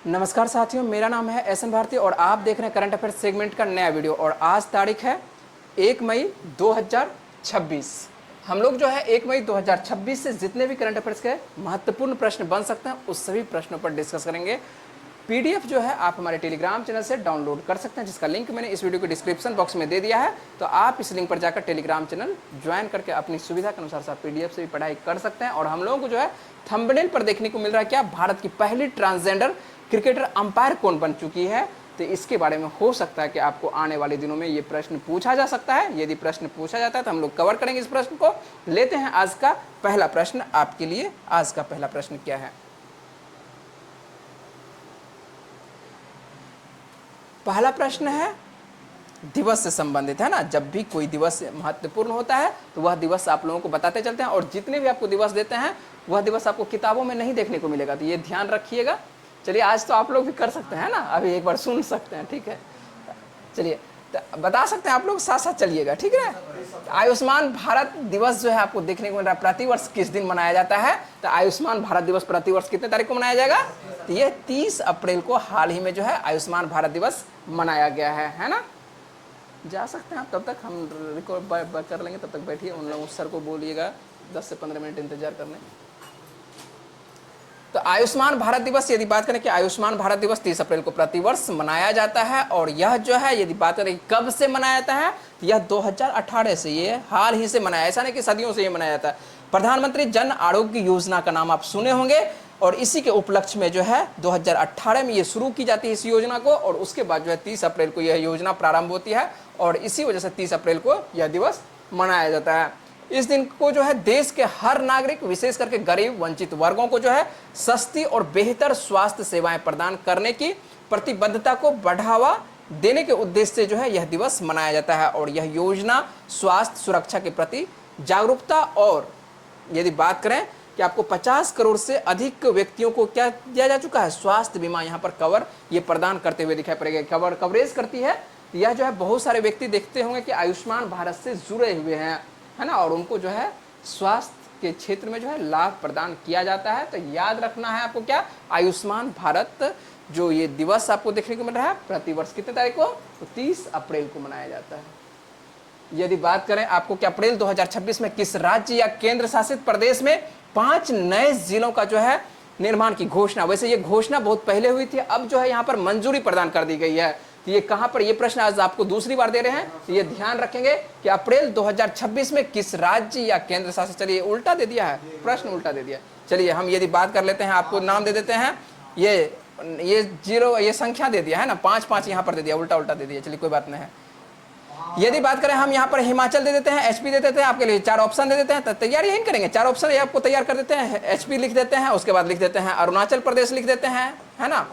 नमस्कार साथियों, मेरा नाम है एस एन भारती और आप देख रहे हैं करंट अफेयर्स सेगमेंट का नया वीडियो। और आज तारीख है 1 मई 2026। हम लोग जो है 1 मई 2026 से जितने भी करंट अफेयर्स के महत्वपूर्ण प्रश्न बन सकते हैं उस सभी प्रश्नों पर डिस्कस करेंगे। पीडीएफ जो है आप हमारे टेलीग्राम चैनल से डाउनलोड कर सकते हैं, जिसका लिंक मैंने इस वीडियो के डिस्क्रिप्शन बॉक्स में दे दिया है। तो आप इस लिंक पर जाकर टेलीग्राम चैनल ज्वाइन करके अपनी सुविधा के अनुसार आप पीडीएफ से भी पढ़ाई कर सकते हैं। और हम लोगों को जो है थंबनेल पर देखने को मिल रहा है क्या भारत की पहली ट्रांसजेंडर क्रिकेटर अंपायर कौन बन चुकी है। तो इसके बारे में हो सकता है कि आपको आने वाले दिनों में ये प्रश्न पूछा जा सकता है। यदि प्रश्न पूछा जाता है तो हम लोग कवर करेंगे इस प्रश्न को। लेते हैं आज का पहला प्रश्न आपके लिए। आज का पहला प्रश्न क्या है? पहला प्रश्न है दिवस से संबंधित, है ना। जब भी कोई दिवस महत्वपूर्ण होता है तो वह दिवस आप लोगों को बताते चलते हैं। और जितने भी आपको दिवस देते हैं वह दिवस आपको किताबों में नहीं देखने को मिलेगा, तो ये ध्यान रखिएगा। चलिए, आज तो आप लोग भी कर सकते हैं ना, अभी एक बार सुन सकते हैं, ठीक है। चलिए बता सकते हैं आप लोग, साथ साथ चलिएगा, ठीक है। आयुष्मान भारत दिवस जो है आपको देखने को मिल रहा है प्रतिवर्ष किस दिन मनाया जाता है। तो आयुष्मान भारत दिवस प्रतिवर्ष कितने तारीख को मनाया जाएगा? तो ये 30 अप्रैल को हाल ही में जो है आयुष्मान भारत दिवस मनाया गया है ना। जा सकते हैं आप, तब तक हम रिकॉर्ड कर लेंगे, तब तक बैठिए। उन लोगों सर को बोलिएगा 10 से 15 मिनट इंतजार करने। तो आयुष्मान भारत दिवस, यदि बात करें कि आयुष्मान भारत दिवस 30 अप्रैल को प्रतिवर्ष मनाया जाता है। और यह जो है यदि बात करें कब से मनाया जाता है, तो यह 2018 से, ये हाल ही से मनाया, ऐसा नहीं कि सदियों से ये मनाया जाता है। प्रधानमंत्री जन आरोग्य योजना का नाम आप सुने होंगे और इसी के उपलक्ष्य में जो है 2018 में ये शुरू की जाती है इस योजना को। और उसके बाद जो है 30 अप्रैल को यह योजना प्रारंभ होती है और इसी वजह से 30 अप्रैल को यह दिवस मनाया जाता है। इस दिन को जो है देश के हर नागरिक, विशेष करके गरीब वंचित वर्गों को जो है सस्ती और बेहतर स्वास्थ्य सेवाएं प्रदान करने की प्रतिबद्धता को बढ़ावा देने के उद्देश्य से जो है यह दिवस मनाया जाता है। और यह योजना स्वास्थ्य सुरक्षा के प्रति जागरूकता, और यदि बात करें कि आपको 50 करोड़ से अधिक व्यक्तियों को क्या दिया जा चुका है, स्वास्थ्य बीमा यहाँ पर कवर ये प्रदान करते हुए दिखाई पड़ेगा। कवरेज करती है। यह जो है बहुत सारे व्यक्ति देखते होंगे कि आयुष्मान भारत से जुड़े हुए हैं, है ना, और उनको जो है स्वास्थ्य के क्षेत्र में जो है लाभ प्रदान किया जाता है। तो याद रखना है आपको क्या, आयुष्मान भारत जो ये दिवस आपको देखने को मिल रहा है प्रतिवर्ष कितने तारीख को, तो 30 अप्रैल को मनाया जाता है। यदि बात करें आपको कि अप्रैल 2026 में किस राज्य या केंद्र शासित प्रदेश में 5 नए जिलों का जो है निर्माण की घोषणा, वैसे ये घोषणा बहुत पहले हुई थी, अब जो है यहाँ पर मंजूरी प्रदान कर दी गई है। तो ये कहां पर, ये प्रश्न आज आपको दूसरी बार दे रहे हैं, तो ये ध्यान रखेंगे कि अप्रैल 2026 में किस राज्य या केंद्र शासित, चलिए उल्टा दे दिया है, प्रश्न उल्टा दे दिया। चलिए हम यदि बात कर लेते हैं, आपको नाम दे देते हैं, ये 0 ये संख्या दे दिया है ना, 5-5 यहाँ पर दे दिया, उल्टा उल्टा दे दिया। चलिए कोई बात नहीं है। यदि बात करें हम यहाँ पर हिमाचल दे देते हैं, एचपी दे देते हैं, आपके लिए 4 ऑप्शन दे देते हैं। तो तैयार यही करेंगे, 4 ऑप्शन ये आपको तैयार कर देते हैं। एचपी लिख देते हैं, उसके बाद लिख देते हैं अरुणाचल प्रदेश लिख देते हैं, है ना,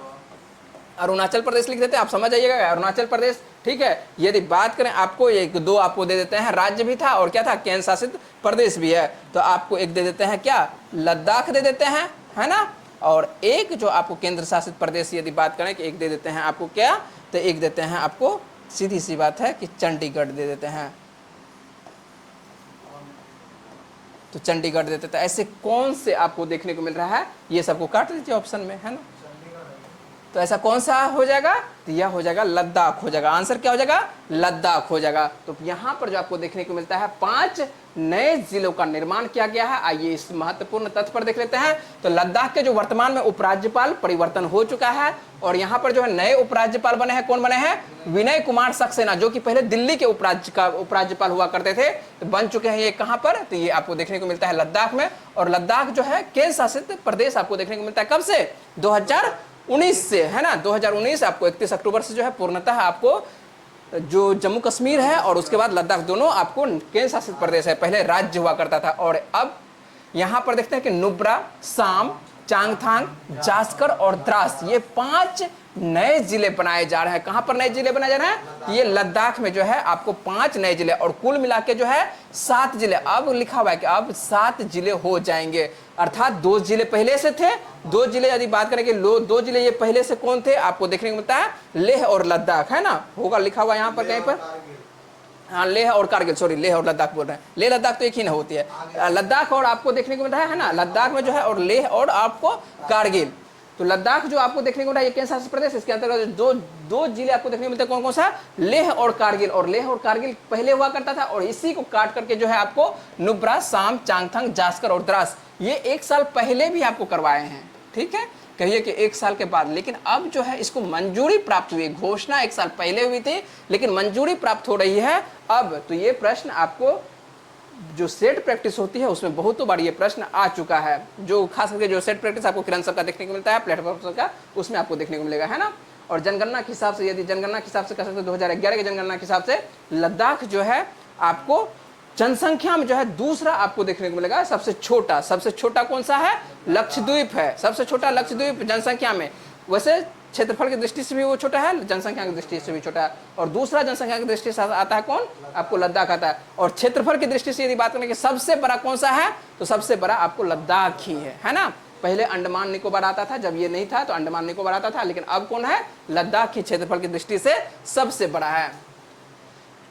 अरुणाचल प्रदेश लिख देते हैं। आप समझ जाइएगा अरुणाचल प्रदेश, ठीक है। यदि बात करें आपको 1-2 आपको दे देते हैं, राज्य भी था और क्या था, केंद्र शासित प्रदेश भी है। तो आपको एक दे देते हैं क्या, लद्दाख दे देते हैं, है ना। और एक जो आपको केंद्र शासित प्रदेश यदि बात करें कि एक दे देते हैं आपको क्या, तो एक देते हैं आपको, सीधी सी बात है कि चंडीगढ़ दे देते हैं। तो चंडीगढ़ देते हैं। ऐसे कौन से आपको देखने को मिल रहा है, ये सबको काट दीजिए ऑप्शन में, है ना। तो ऐसा कौन सा हो जाएगा, तो यह हो जाएगा लद्दाख हो जाएगा। आंसर क्या हो जाएगा, लद्दाख हो जाएगा। तो यहाँ पर जो आपको देखने को मिलता है 5 नए जिलों का निर्माण किया गया है। आइए इस महत्वपूर्ण तथ्य पर देख लेते हैं। तो लद्दाख के जो वर्तमान में उपराज्यपाल परिवर्तन हो चुका है और यहाँ पर जो है नए उपराज्यपाल बने हैं, कौन बने हैं, विनय कुमार सक्सेना, जो कि पहले दिल्ली के उपराज्यपाल हुआ करते थे, तो बन चुके हैं ये कहाँ पर, तो ये आपको देखने को मिलता है लद्दाख में। और लद्दाख जो है केंद्र शासित प्रदेश आपको देखने को मिलता है कब से, 2019 से, है ना। 2019 आपको 31 अक्टूबर से जो है पूर्णतः आपको जो जम्मू कश्मीर है और उसके बाद लद्दाख दोनों आपको केंद्र शासित प्रदेश है, पहले राज्य हुआ करता था। और अब यहाँ पर देखते हैं कि नुब्रा, साम, चांगथांग, जास्कर और द्रास, ये 5 नए जिले बनाए जा रहे हैं। कहां पर नए जिले बनाए जा रहे हैं, ये लद्दाख में जो है आपको 5 नए जिले, और कुल मिला के जो है 7 जिले। अब लिखा हुआ है कि अब 7 जिले हो जाएंगे, अर्थात 2 जिले पहले से थे। 2 जिले यदि बात करें कि 2 जिले ये पहले से कौन थे, आपको देखने को मिलता है लेह और लद्दाख, है ना, होगा लिखा हुआ यहाँ पर कहीं पर, हाँ लेह और कारगिल, सॉरी लेह और लद्दाख बोल रहे हैं, लेह लद्दाख तो एक ही ना होती है, लद्दाख और आपको देखने को मिलता है ना, लद्दाख में जो है और लेह और आपको कारगिल। तो लद्दाख जो आपको देखने को मिला ये केंद्र शासित प्रदेश, इसके अंतर्गत दो जिले आपको देखने को मिलते हैं, कौन कौन सा, लेह और कारगिल। और लेह और कारगिल पहले हुआ करता था और इसी को काट करके जो है आपको नुब्रा, साम, चांगथंग, जास्कर और द्रास ये 1 साल पहले भी आपको करवाए हैं, ठीक है, कहिए कि 1 साल के बाद। लेकिन अब जो है इसको मंजूरी प्राप्त हुई, घोषणा 1 साल पहले हुई थी लेकिन मंजूरी प्राप्त हो रही है अब। तो ये प्रश्न आपको जो सेट प्रैक्टिस होती है उसमें बहुत बार ये प्रश्न आ चुका है, जो खास करके जो सेट प्रैक्टिस आपको किरण सर का देखने को मिलता है, प्लेटफॉर्म सर का, उसमें आपको देखने को मिलेगा, है ना। और जनगणना के हिसाब से, यदि जनगणना के हिसाब से कह सकते हैं 2011 के जनगणना के हिसाब से लद्दाख जो है आपको जनसंख्या में जो है दूसरा आपको देखने को मिलेगा सबसे छोटा कौन सा है, लक्षद्वीप है, सबसे छोटा लक्षद्वीप जनसंख्या में। वैसे क्षेत्रफल की दृष्टि से भी वो छोटा है, जनसंख्या की दृष्टि से भी छोटा है। और दूसरा जनसंख्या की दृष्टि से आता है कौन, आपको लद्दाख आता है। और क्षेत्रफल की दृष्टि से यदि बात करें कि सबसे बड़ा कौन सा है, तो सबसे बड़ा आपको लद्दाख ही है ना। पहले अंडमान निकोबार आता था, जब ये नहीं था तो अंडमान निकोबार आता था, लेकिन अब कौन है, लद्दाख ही क्षेत्रफल की दृष्टि से सबसे बड़ा है।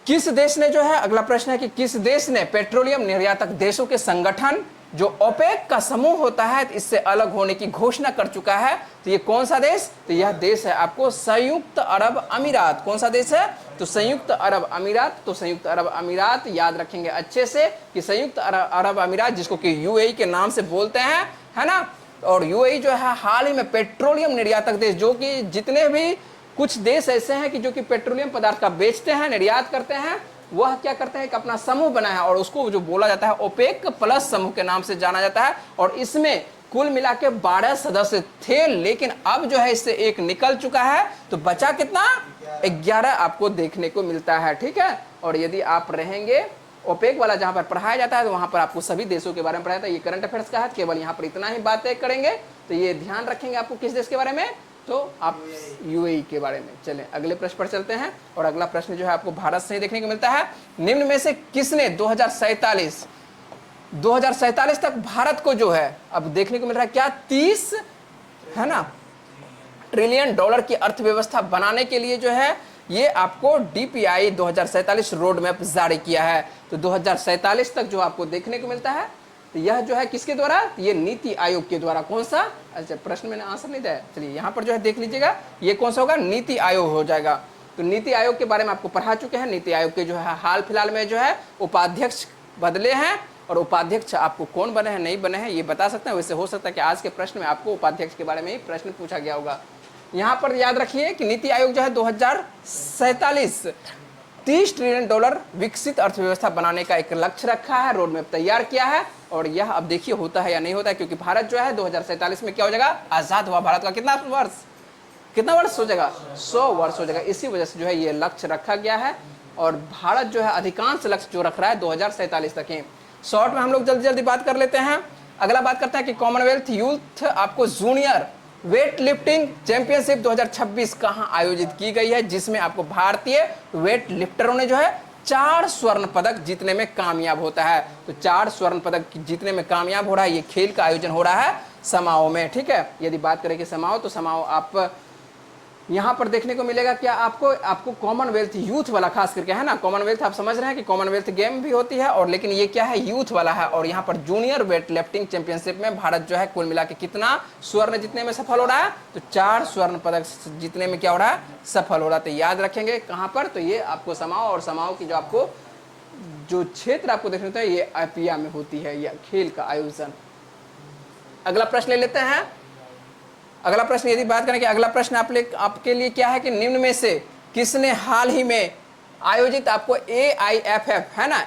किस देश ने जो है, अगला प्रश्न है कि किस देश ने पेट्रोलियम निर्यातक देशों के संगठन जो ओपेक का समूह होता है इससे अलग होने की घोषणा कर चुका है। तो ये कौन सा देश, तो यह देश है आपको संयुक्त अरब अमीरात। कौन सा देश है, तो संयुक्त अरब अमीरात। तो संयुक्त अरब अमीरात याद रखेंगे अच्छे से कि संयुक्त अरब अमीरात, जिसको कि यूएई के नाम से बोलते हैं, है ना। और यूएई जो है हाल ही में पेट्रोलियम निर्यातक देश, जो कि जितने भी कुछ देश ऐसे हैं कि जो कि पेट्रोलियम पदार्थ का बेचते हैं, निर्यात करते हैं, वह क्या करते हैं, एक अपना समूह बनाया है और उसको जो बोला जाता है ओपेक प्लस समूह के नाम से जाना जाता है। और इसमें कुल मिला के 12 सदस्य थे, लेकिन अब जो है इससे एक निकल चुका है, तो बचा कितना, 11 आपको देखने को मिलता है, ठीक है। और यदि आप रहेंगे ओपेक वाला जहां पर पढ़ाया जाता है तो वहां पर आपको सभी देशों के बारे में पढ़ाया जाता है। ये करंट अफेयर्स का है, केवल यहाँ पर इतना ही बातें करेंगे, तो ये ध्यान रखेंगे आपको किस देश के बारे में, तो आप यूएई के बारे में। चलें अगले प्रश्न पर चलते हैं। और अगला प्रश्न जो है आपको भारत से ही देखने को मिलता है। निम्न में से किसने 2047 तक भारत को जो है अब देखने को मिल रहा है क्या, 30 है ना ट्रिलियन डॉलर की अर्थव्यवस्था बनाने के लिए जो है ये आपको डीपीआई 2047 रोड मैप जारी किया है। तो 2047 तक जो आपको देखने को मिलता है, तो यह जो है किसके द्वारा, ये नीति आयोग के द्वारा। कौन सा, अच्छा प्रश्न मैंने आंसर नहीं दिया, चलिए यहाँ पर जो है देख लीजिएगा, ये कौन सा होगा, नीति आयोग हो जाएगा। तो नीति आयोग के बारे में आपको पढ़ा चुके हैं। नीति आयोग के जो है हाल फिलहाल में जो है उपाध्यक्ष बदले हैं, और उपाध्यक्ष आपको कौन बने हैं नहीं बने हैं ये बता सकते हैं। वैसे हो सकता है कि आज के प्रश्न में आपको उपाध्यक्ष के बारे में ही प्रश्न पूछा गया होगा। यहाँ पर याद रखिए कि नीति आयोग जो है 2047 30 ट्रिलियन डॉलर विकसित अर्थव्यवस्था बनाने का एक लक्ष्य रखा है, रोड मैप तैयार किया है। और यह अब देखिए होता है या नहीं होता है, क्योंकि भारत जो है 2047 में क्या हो जाएगा, आजाद हुआ भारत का कितना वर्ष हो जाएगा, 100 वर्ष हो जाएगा। इसी वजह से जो है ये लक्ष्य रखा गया है। और भारत जो है अधिकांश लक्ष्य जो रख रहा है 2047 तक ही। शॉर्ट में हम लोग जल्दी बात कर लेते हैं। अगला बात करते हैं कि कॉमनवेल्थ यूथ आपको जूनियर वेट लिफ्टिंग चैंपियनशिप 2026 कहां आयोजित की गई है, जिसमें आपको भारतीय वेट लिफ्टरों ने जो है 4 स्वर्ण पदक जीतने में कामयाब होता है। तो 4 स्वर्ण पदक जीतने में कामयाब हो रहा है। ये खेल का आयोजन हो रहा है समाओ में, ठीक है। यदि बात करें कि समाओ, तो समाओ आप यहाँ पर देखने को मिलेगा क्या, आपको कॉमनवेल्थ यूथ वाला खास करके, है ना। कॉमनवेल्थ आप समझ रहे हैं कि कॉमनवेल्थ गेम भी होती है, और लेकिन ये क्या है, यूथ वाला है। और यहाँ पर जूनियर वेट लिफ्टिंग चैंपियनशिप में भारत जो है कुल मिला के कितना स्वर्ण जीतने में सफल हो रहा है, तो 4 स्वर्ण पदक जीतने में क्या हो रहा है, सफल हो रहा है। तो याद रखेंगे कहाँ पर, तो ये आपको समाओ, और समाओ की जो आपको जो क्षेत्र आपको देखने को, ये आपिया में होती है यह खेल का आयोजन। अगला प्रश्न ले लेते हैं। अगला प्रश्न यदि बात करें कि अगला प्रश्न आपके लिए क्या है कि निम्न में से किसने हाल ही में आयोजित आपको AIFF है ना,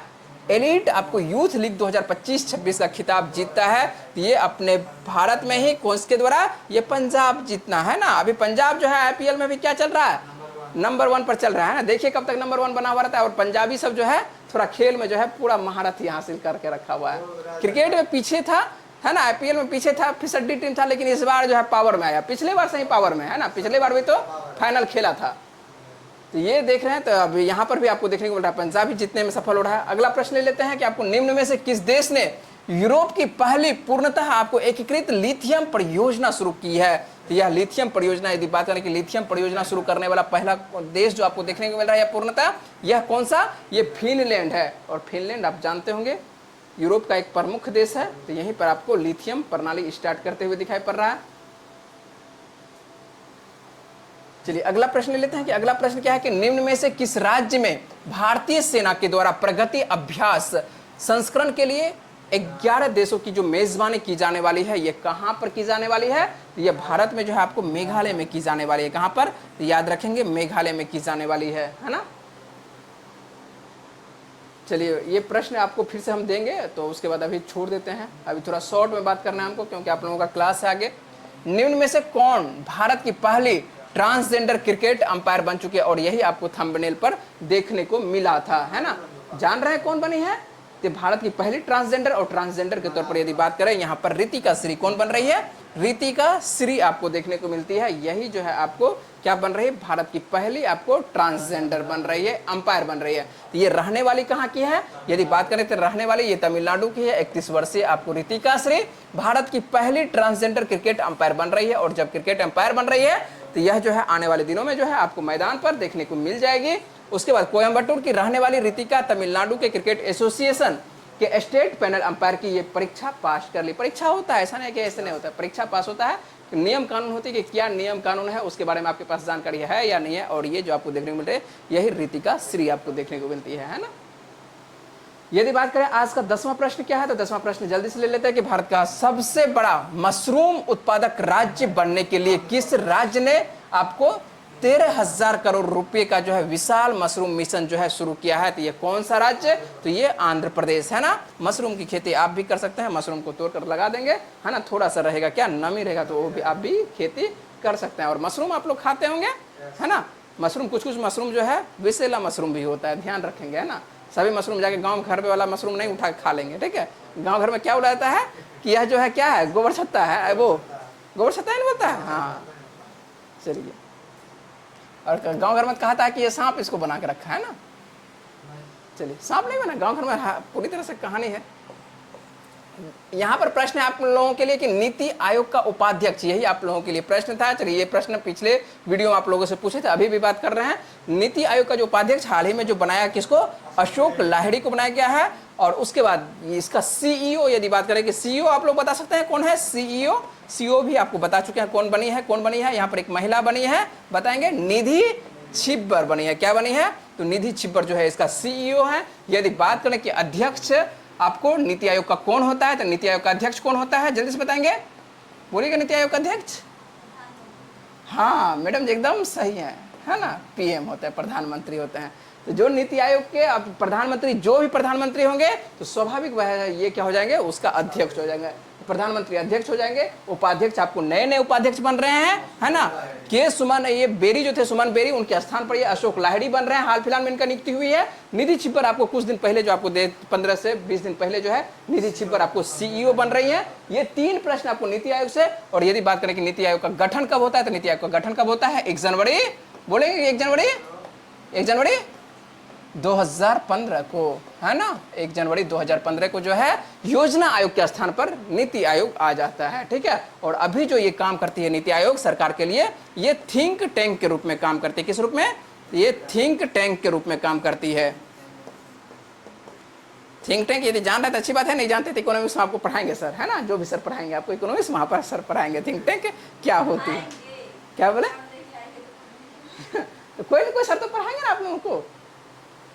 एलीट आपको यूथ लीग 2025-26 का खिताब जीता है। तो ये अपने भारत में ही कौन के द्वारा, ये पंजाब जीतना है ना। अभी पंजाब जो है IPL में भी क्या चल रहा है, नंबर 1 पर चल रहा है ना। देखिए कब तक नंबर 1 बना हुआ रहता है। और पंजाबी सब जो है थोड़ा खेल में जो है पूरा महारत ही हासिल करके रखा हुआ है। क्रिकेट में पीछे था, है ना, IPL में पीछे था, फिसड्डी टीम था, लेकिन इस बार जो है पावर में आया। पिछले बार से ही पावर में है ना, पिछले बार भी तो फाइनल खेला था। तो ये देख रहे हैं, तो अब यहाँ पर भी आपको देखने को मिल रहा है पंजाब ही जीतने में सफल हो रहा है। अगला प्रश्न ले लेते हैं कि आपको निम्न में से किस देश ने यूरोप की पहली पूर्णतः आपको एकीकृत लिथियम परियोजना शुरू की है। तो यह लिथियम परियोजना, यदि बात करें कि लिथियम परियोजना शुरू करने वाला पहला देश जो आपको देखने को मिल रहा है पूर्णतः, यह कौन सा, ये फिनलैंड है। और फिनलैंड आप जानते होंगे यूरोप का एक प्रमुख देश है। तो यहीं पर आपको लिथियम प्रणाली स्टार्ट करते हुए दिखाई पड़ रहा है। चलिए अगला प्रश्न ले लेते हैं कि अगला प्रश्न क्या है कि निम्न में से किस राज्य में भारतीय सेना के द्वारा प्रगति अभ्यास संस्करण के लिए 11 देशों की जो मेजबानी की जाने वाली है, ये कहां पर की जाने वाली है? तो ये भारत में जो है आपको मेघालय में की जाने वाली है। कहां पर? तो याद रखेंगे मेघालय में की जाने वाली है ना। चलिए ये प्रश्न आपको फिर से हम देंगे, तो उसके बाद अभी छोड़ देते हैं। अभी थोड़ा शॉर्ट में बात करना है हमको, क्योंकि आप लोगों का क्लास है आगे। निम्न में से कौन भारत की पहली ट्रांसजेंडर क्रिकेट अंपायर बन चुके हैं? और यही आपको थंबनेल पर देखने को मिला था, है ना। जान रहे हैं कौन बनी है? तो भारत की पहली ट्रांसजेंडर, और ट्रांसजेंडर के तौर पर यदि बात करें यहाँ पर रितिका श्री कौन बन रही है? रितिका श्री आपको देखने को मिलती है। यही जो है आपको क्या बन रही है? भारत की पहली आपको ट्रांसजेंडर बन रही है, अंपायर बन रही है। तो ये रहने वाली कहाँ की है? यदि बात करें तो रहने वाली ये तमिलनाडु की है। 31 वर्षीय आपको रितिका श्री भारत की पहली ट्रांसजेंडर क्रिकेट अंपायर बन रही है। और जब क्रिकेट अंपायर बन रही है तो यह जो है आने वाले दिनों में जो है आपको मैदान पर देखने को मिल जाएगी। उसके बाद कोयम्बटूर की रहने वाली रितिका तमिलनाडु के क्रिकेट एसोसिएशन के स्टेट पैनल अंपायर की ये परीक्षा पास कर ली। परीक्षा होता है, ऐसा नहीं कि ऐसे नहीं होता है, परीक्षा पास होता है। नियम कानून होती है कि क्या नियम कानून है उसके बारे में आपके पास जानकारी है या नहीं है। और ये जो आपको देखने को मिल रही है यही रितिका श्री आपको देखने को मिलती है ना। यदि बात करें आज का 10वां प्रश्न क्या है, तो 10वां प्रश्न जल्दी से ले लेते हैं कि भारत का सबसे बड़ा मशरूम उत्पादक राज्य बनने के लिए किस राज्य ने आपको 13,000 करोड़ रुपए का जो है विशाल मशरूम मिशन जो है शुरू किया है? तो ये कौन सा राज्य? तो ये आंध्र प्रदेश है ना। मशरूम की खेती आप भी कर सकते हैं, मशरूम को तोड़ कर लगा देंगे, है ना। थोड़ा सा रहेगा क्या, नमी रहेगा, तो वो भी आप भी खेती कर सकते हैं। और मशरूम आप लोग खाते होंगे, है ना। मशरूम कुछ मशरूम जो है विषैला मशरूम भी होता है, ध्यान रखेंगे, है ना। सभी मशरूम जाके गाँव घर पे वाला मशरूम नहीं उठा के खा लेंगे, ठीक है। गाँव घर में क्या बोला जाता है कि यह जो है क्या है, गोबर छत्ता है, वो गोबर छत्ता ही नहीं बोलता है। हाँ चलिए, और गांव घर में कहा था कि ये सांप इसको बना के रखा है ना। चलिए सांप नहीं बना, गांव घर में पूरी तरह से कहानी है। यहाँ पर प्रश्न है आप लोगों के लिए कि नीति आयोग का उपाध्यक्ष, यही आप लोगों के लिए प्रश्न था। चलिए ये प्रश्न पिछले वीडियो में आप लोगों से पूछे थे, अभी भी बात कर रहे हैं। नीति आयोग का जो उपाध्यक्ष हाल ही में जो बनाया, किसको? अशोक लाहिड़ी को बनाया गया है। और उसके बाद इसका सीईओ, यदि बात करें कि सीईओ आप लोग बता सकते हैं कौन है? सीईओ भी आपको बता चुके हैं कौन बनी है। यहाँ पर एक महिला बनी है, बताएंगे, निधि छिब्बर बनी है। क्या बनी है? तो निधि छिब्बर जो है इसका सीईओ है। यदि बात करें कि अध्यक्ष आपको नीति आयोग का कौन होता है, तो नीति आयोग का अध्यक्ष कौन होता है? जल्दी से बताएंगे, बोलिएगा। नीति आयोग का अध्यक्ष, हाँ मैडम जी एकदम सही है ना। पीएम होते हैं, प्रधानमंत्री होते हैं। तो जो नीति आयोग के अब प्रधानमंत्री, जो भी प्रधानमंत्री होंगे तो स्वाभाविक वह ये क्या हो जाएंगे, उसका अध्यक्ष हो जाएंगे। प्रधानमंत्री अध्यक्ष हो जाएंगे। उपाध्यक्ष आपको नए नए उपाध्यक्ष बन रहे हैं, है ना। के सुमन, ये बेरी जो थे, सुमन बेरी, उनके स्थान पर ये अशोक लाहिड़ी बन रहे हैं। हाल फिलहाल में इनका नियुक्ति हुई है। निधि छिब्बर आपको कुछ दिन पहले जो आपको 15 से 20 दिन पहले जो है निधि छिब्बर आपको सीईओ बन रही है। ये 3 प्रश्न आपको नीति आयोग से। और यदि बात करें कि नीति आयोग का गठन कब होता है, तो नीति आयोग का गठन कब होता है? 1 जनवरी, बोलेंगे 1 जनवरी 2015 को, है ना। 1 जनवरी 2015 को जो है योजना आयोग के स्थान पर नीति आयोग आ जाता है, ठीक है। और अभी जो ये काम करती है नीति आयोग सरकार के लिए, ये थिंक टैंक के रूप में काम करती है। किस रूप में? ये थिंक टैंक के रूप में काम करती है। थिंक टैंक यदि जान रहे तो अच्छी बात है, नहीं जानते तो इकोनॉमिक्स में आपको पढ़ाएंगे सर, है ना। जो भी सर पढ़ाएंगे आपको इकोनॉमिक्स वहाँ पर सर पढ़ाएंगे थिंक टैंक क्या होती है। क्या बोले? तो कोई सर तो पढ़ाएंगे ना आप लोगों को।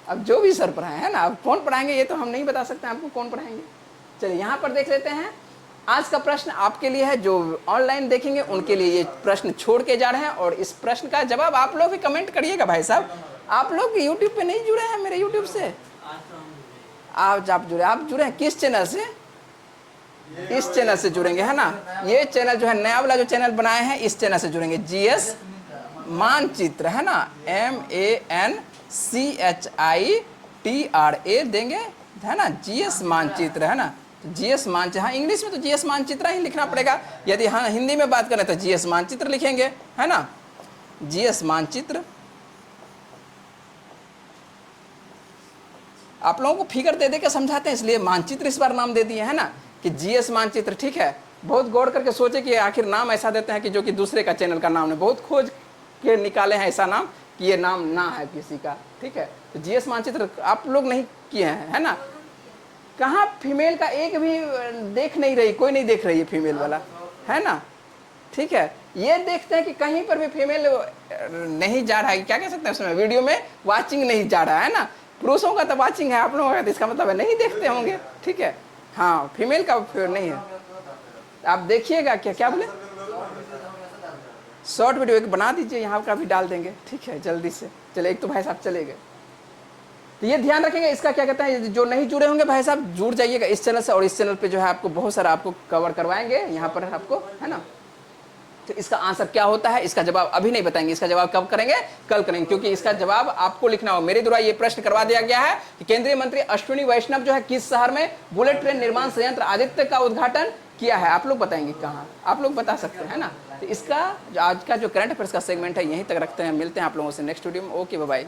अब जो भी सर पढ़ाए, है ना। अब कौन पढ़ाएंगे ये तो हम नहीं बता सकते आपको कौन पढ़ाएंगे। चलिए यहाँ पर देख लेते हैं। आज का प्रश्न आपके लिए है, जो ऑनलाइन देखेंगे उनके लिए ये प्रश्न छोड़ के जा रहे हैं। और इस प्रश्न का जवाब आप लोग भी कमेंट करिएगा भाई साहब। आप लोग यूट्यूब पे नहीं जुड़े हैं मेरे यूट्यूब से? आप जुड़े हैं किस चैनल से? इस चैनल से जुड़ेंगे, है ना। ये चैनल जो है नया वाला जो चैनल बनाए हैं, इस चैनल से जुड़ेंगे। जीएस मानचित्र, है ना, MANCHITRA देंगे, है ना। जीएस मानचित्र, है ना। जीएस मानचित्र, हाँ इंग्लिश में तो जीएस मानचित्र ही लिखना पड़ेगा। यदि हाँ हिंदी में बात करें तो जीएस मानचित्र लिखेंगे, है ना। जीएस मानचित्र। आप लोगों को फिगर दे के समझाते हैं, इसलिए मानचित्र इस बार नाम दे दिए, है ना, कि जीएस मानचित्र, ठीक है। बहुत गौर करके सोचे कि आखिर नाम ऐसा देते हैं कि जो कि दूसरे का चैनल का नाम है। बहुत खोज के निकाले हैं ऐसा नाम कि ये नाम ना है किसी का, ठीक है। तो जीएस मानचित्र आप लोग नहीं किए हैं, है ना। कहाँ फीमेल का एक भी देख नहीं रही, कोई नहीं देख रही है फीमेल वाला, है ना। ठीक है, ये देखते हैं कि कहीं पर भी फीमेल नहीं जा रहा है, क्या कह सकते हैं उसमें, वीडियो में वाचिंग नहीं जा रहा है ना। पुरुषों का तो वाचिंग है, आप लोगों का तो इसका मतलब है नहीं देखते होंगे। ठीक है, हाँ, फीमेल का फिर नहीं है। आप देखिएगा, क्या क्या बोले, शॉर्ट वीडियो एक बना दीजिए, यहाँ का भी डाल देंगे। ठीक है, जल्दी से। चले, एक तो भाई साहब चले गए, तो ये ध्यान रखेंगे। इसका क्या कहते हैं, जो नहीं जुड़े होंगे भाई साहब, जुड़ जाइएगा इस चैनल से, और इस चैनल पे जो है आपको बहुत सारा आपको कवर करवाएंगे यहाँ पर आपको, है ना। तो इसका आंसर क्या होता है, इसका जवाब अभी नहीं बताएंगे, इसका जवाब कब करेंगे, कल करेंगे, क्योंकि इसका जवाब आपको लिखना हो। मेरे द्वारा ये प्रश्न करवा दिया गया है कि केंद्रीय मंत्री अश्विनी वैष्णव जो है किस शहर में बुलेट ट्रेन निर्माण संयंत्र आदित्य का उद्घाटन किया है। आप लोग बताएंगे कहाँ, आप लोग बता सकते हैं ना। तो इसका आज का जो करंट अफेयर्स का सेगमेंट है यहीं तक रखते हैं, मिलते हैं आप लोगों से नेक्स्ट वीडियो में। Okay, bye bye.